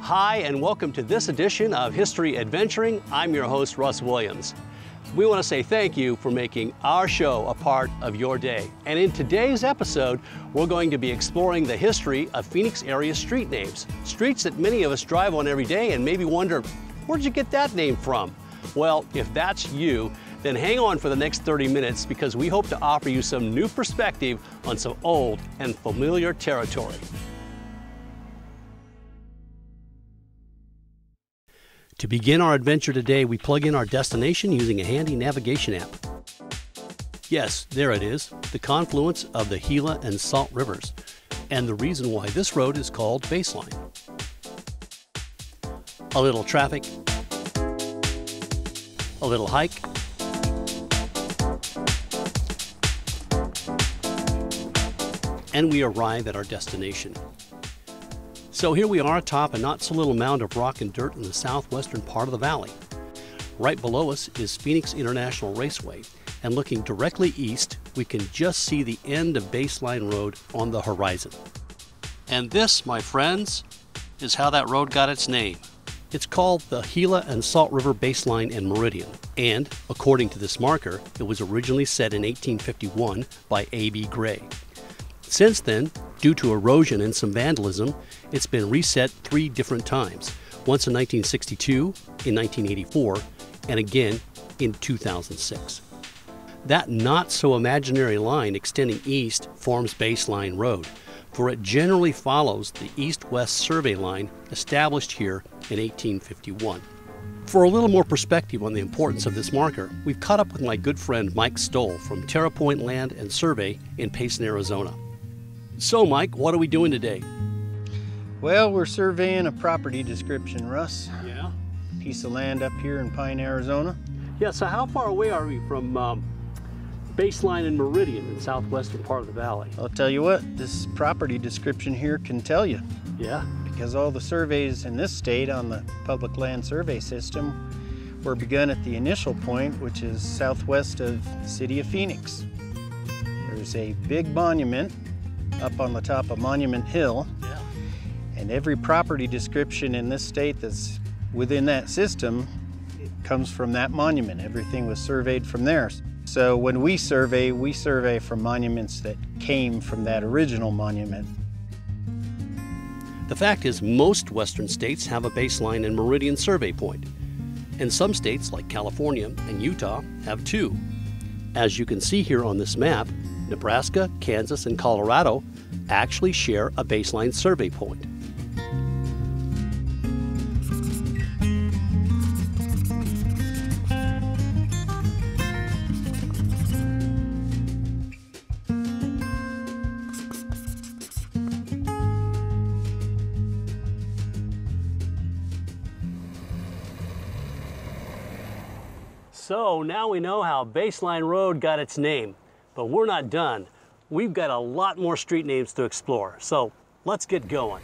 Hi, and welcome to this edition of History Adventuring. I'm your host, Russ Williams. We want to say thank you for making our show a part of your day. And in today's episode, we're going to be exploring the history of Phoenix area street names. Streets that many of us drive on every day and maybe wonder, where'd you get that name from? Well, if that's you, then hang on for the next 30 minutes because we hope to offer you some new perspective on some old and familiar territory. To begin our adventure today, we plug in our destination using a handy navigation app. Yes, there it is, the confluence of the Gila and Salt Rivers, and the reason why this road is called Baseline. A little traffic, a little hike, and we arrive at our destination. So here we are atop a not so little mound of rock and dirt in the southwestern part of the valley. Right below us is Phoenix International Raceway, and looking directly east, we can just see the end of Baseline Road on the horizon. And this, my friends, is how that road got its name. It's called the Gila and Salt River Baseline and Meridian, and according to this marker, it was originally set in 1851 by A.B. Gray. Since then, due to erosion and some vandalism, it's been reset 3 different times, once in 1962, in 1984, and again in 2006. That not-so-imaginary line extending east forms Baseline Road, for it generally follows the east-west survey line established here in 1851. For a little more perspective on the importance of this marker, we've caught up with my good friend Mike Stoll from TerraPoint Land and Survey in Payson, Arizona. So, Mike, what are we doing today? Well, we're surveying a property description, Russ. Yeah? Piece of land up here in Pine, Arizona. Yeah, so how far away are we from Baseline and Meridian in the southwestern part of the valley? I'll tell you what, this property description here can tell you. Yeah? Because all the surveys in this state on the public land survey system were begun at the initial point, which is southwest of the city of Phoenix. There's a big monument up on the top of Monument Hill. Yeah. And every property description in this state that's within that system comes from that monument. Everything was surveyed from there. So when we survey from monuments that came from that original monument. The fact is, most western states have a Baseline and Meridian survey point, and some states like California and Utah have 2. As you can see here on this map, Nebraska, Kansas, and Colorado actually share a Baseline survey point. So now we know how Baseline Road got its name, but we're not done. We've got a lot more street names to explore, so let's get going.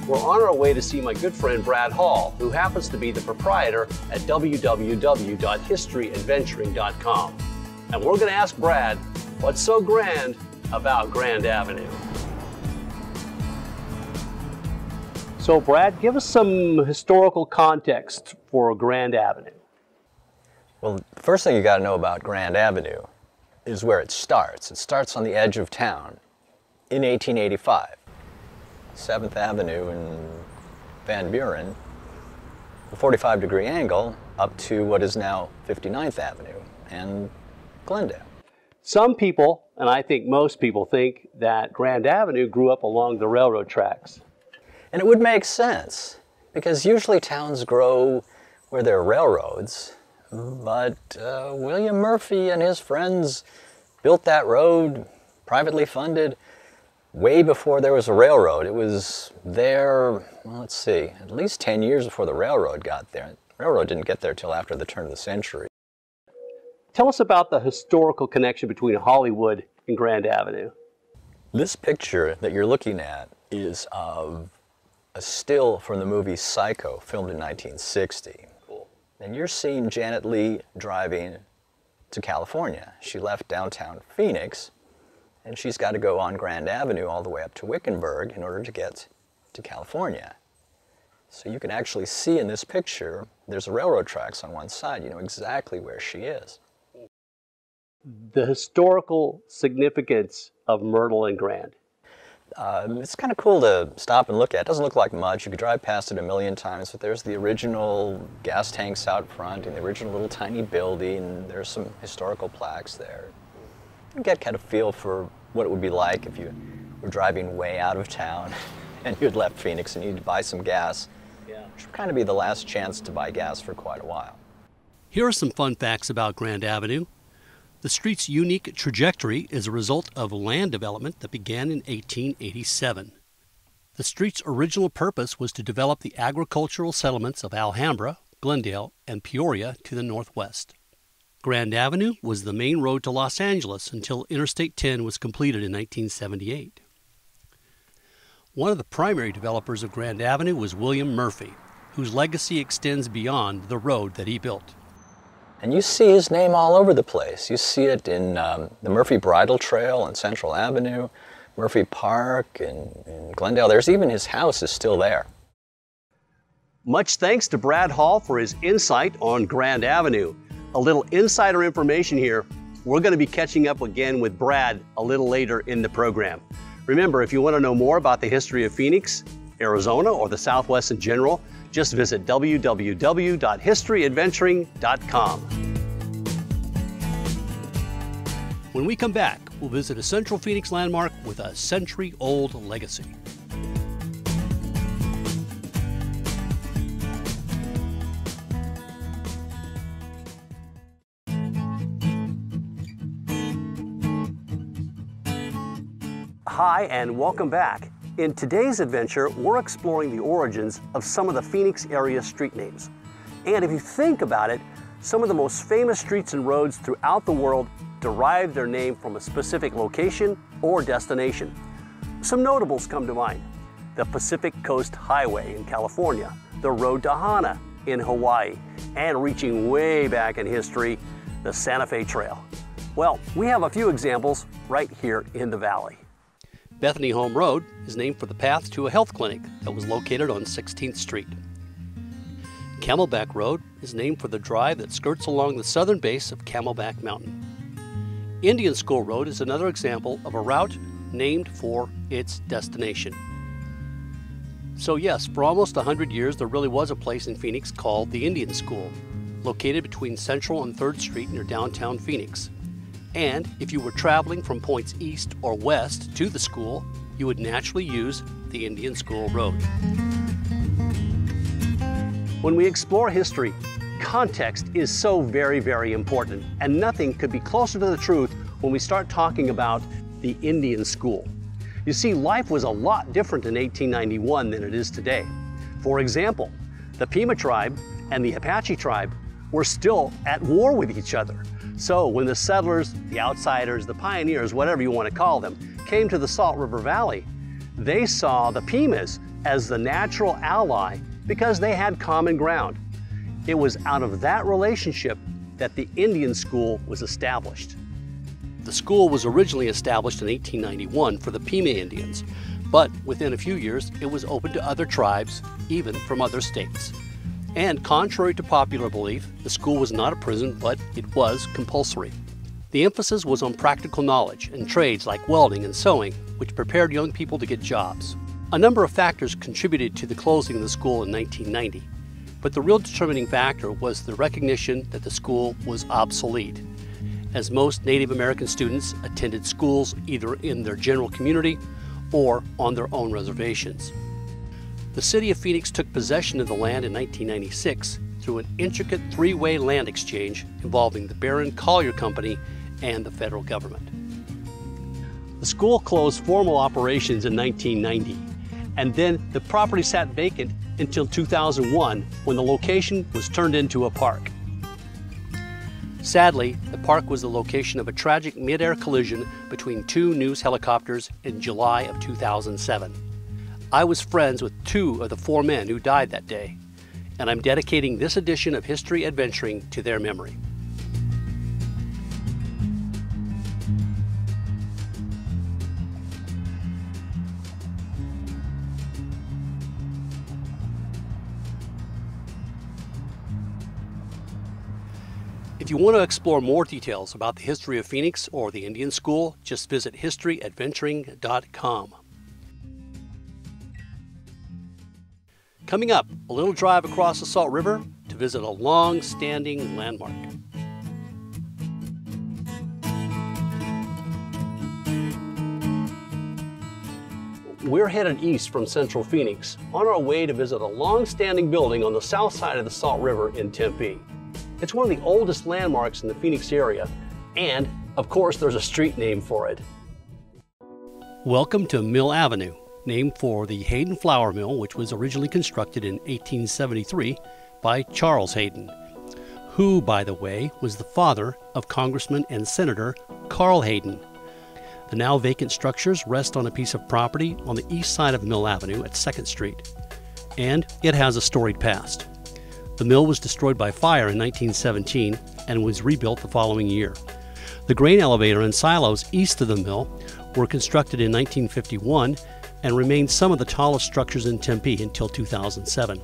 We're on our way to see my good friend Brad Hall, who happens to be the proprietor at www.historyadventuring.com. And we're going to ask Brad, what's so grand about Grand Avenue? So Brad, give us some historical context for Grand Avenue. Well, the first thing you got to know about Grand Avenue is where it starts. It starts on the edge of town in 1885. 7th Avenue in Van Buren, a 45-degree angle up to what is now 59th Avenue and Glendale. Some people, and I think most people, think that Grand Avenue grew up along the railroad tracks. And it would make sense, because usually towns grow where there are railroads, but William Murphy and his friends built that road, privately funded, way before there was a railroad. It was there, well, let's see, at least 10 years before the railroad got there. The railroad didn't get there till after the turn of the century. Tell us about the historical connection between Hollywood and Grand Avenue. This picture that you're looking at is of a still from the movie Psycho, filmed in 1960. Cool. And you're seeing Janet Leigh driving to California. She left downtown Phoenix, and she's got to go on Grand Avenue all the way up to Wickenburg in order to get to California. So you can actually see in this picture, there's railroad tracks on one side. You know exactly where she is. The historical significance of Myrtle and Grand. It's kind of cool to stop and look at. It doesn't look like much. You could drive past it a million times, but there's the original gas tanks out front and the original little tiny building. There's some historical plaques there. You get kind of feel for what it would be like if you were driving way out of town and you had left Phoenix and you needed to buy some gas. Yeah. Which would kind of be the last chance to buy gas for quite a while. Here are some fun facts about Grand Avenue. The street's unique trajectory is a result of land development that began in 1887. The street's original purpose was to develop the agricultural settlements of Alhambra, Glendale, and Peoria to the northwest. Grand Avenue was the main road to Los Angeles until Interstate 10 was completed in 1978. One of the primary developers of Grand Avenue was William Murphy, whose legacy extends beyond the road that he built. And you see his name all over the place. You see it in the Murphy Bridle Trail on Central Avenue, Murphy Park in Glendale. There's even his house is still there. Much thanks to Brad Hall for his insight on Grand Avenue. A little insider information here. We're going to be catching up again with Brad a little later in the program. Remember, if you want to know more about the history of Phoenix, Arizona, or the Southwest in general, just visit www.historyadventuring.com. When we come back, we'll visit a Central Phoenix landmark with a century-old legacy. Hi, and welcome back. In today's adventure, we're exploring the origins of some of the Phoenix area street names. And if you think about it, some of the most famous streets and roads throughout the world derive their name from a specific location or destination. Some notables come to mind: the Pacific Coast Highway in California, the Road to Hana in Hawaii, and reaching way back in history, the Santa Fe Trail. Well, we have a few examples right here in the valley. Bethany Home Road is named for the path to a health clinic that was located on 16th Street. Camelback Road is named for the drive that skirts along the southern base of Camelback Mountain. Indian School Road is another example of a route named for its destination. So yes, for almost 100 years there really was a place in Phoenix called the Indian School, located between Central and 3rd Street near downtown Phoenix. And if you were traveling from points east or west to the school, you would naturally use the Indian School Road. When we explore history, context is so very, very important, and nothing could be closer to the truth when we start talking about the Indian School. You see, life was a lot different in 1891 than it is today. For example, the Pima tribe and the Apache tribe were still at war with each other. So when the settlers, the outsiders, the pioneers, whatever you want to call them, came to the Salt River Valley, they saw the Pimas as the natural ally because they had common ground. It was out of that relationship that the Indian School was established. The school was originally established in 1891 for the Pima Indians, but within a few years it was open to other tribes, even from other states. And contrary to popular belief, the school was not a prison, but it was compulsory. The emphasis was on practical knowledge and trades like welding and sewing, which prepared young people to get jobs. A number of factors contributed to the closing of the school in 1990, but the real determining factor was the recognition that the school was obsolete, as most Native American students attended schools either in their general community or on their own reservations. The city of Phoenix took possession of the land in 1996 through an intricate three-way land exchange involving the Barron Collier Company and the federal government. The school closed formal operations in 1990, and then the property sat vacant until 2001 when the location was turned into a park. Sadly, the park was the location of a tragic mid-air collision between two news helicopters in July of 2007. I was friends with two of the four men who died that day. and I'm dedicating this edition of History Adventuring to their memory. If you want to explore more details about the history of Phoenix or the Indian School, just visit historyadventuring.com. Coming up, a little drive across the Salt River to visit a long-standing landmark. We're headed east from central Phoenix on our way to visit a long-standing building on the south side of the Salt River in Tempe. It's one of the oldest landmarks in the Phoenix area, and of course there's a street name for it. Welcome to Mill Avenue, named for the Hayden flour mill, which was originally constructed in 1873 by Charles Hayden, who, by the way, was the father of Congressman and Senator Carl Hayden. The now vacant structures rest on a piece of property on the east side of Mill Avenue at 2nd Street, and it has a storied past. The mill was destroyed by fire in 1917 and was rebuilt the following year. The grain elevator and silos east of the mill were constructed in 1951 and remained some of the tallest structures in Tempe until 2007.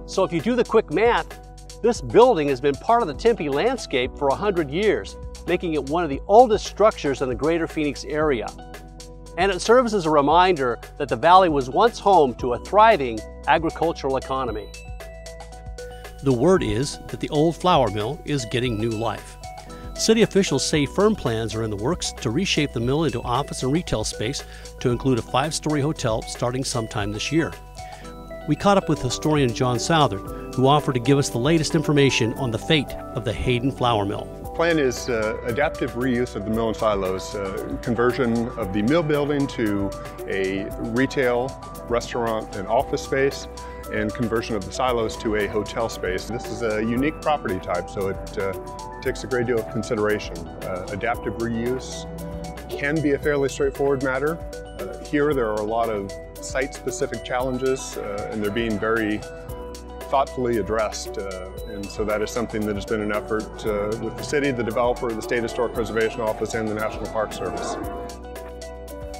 So if you do the quick math, this building has been part of the Tempe landscape for 100 years, making it one of the oldest structures in the greater Phoenix area. And it serves as a reminder that the valley was once home to a thriving agricultural economy. The word is that the old flour mill is getting new life. City officials say firm plans are in the works to reshape the mill into office and retail space to include a 5-story hotel starting sometime this year. We caught up with historian John Southard, who offered to give us the latest information on the fate of the Hayden flour mill. The plan is adaptive reuse of the mill and silos, conversion of the mill building to a retail, restaurant, and office space, and conversion of the silos to a hotel space. This is a unique property type, so it takes a great deal of consideration. Adaptive reuse can be a fairly straightforward matter. Here there are a lot of site-specific challenges, and they're being very thoughtfully addressed, and so that is something that has been an effort with the city, the developer, the State Historic Preservation Office, and the National Park Service.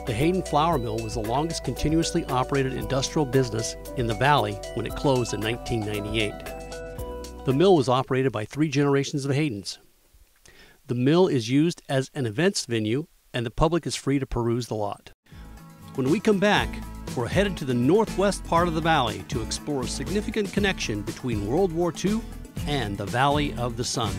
The Hayden flour mill was the longest continuously operated industrial business in the valley when it closed in 1998. The mill was operated by 3 generations of Haydens. The mill is used as an events venue, and the public is free to peruse the lot. When we come back, we're headed to the northwest part of the valley to explore a significant connection between World War II and the Valley of the Sun.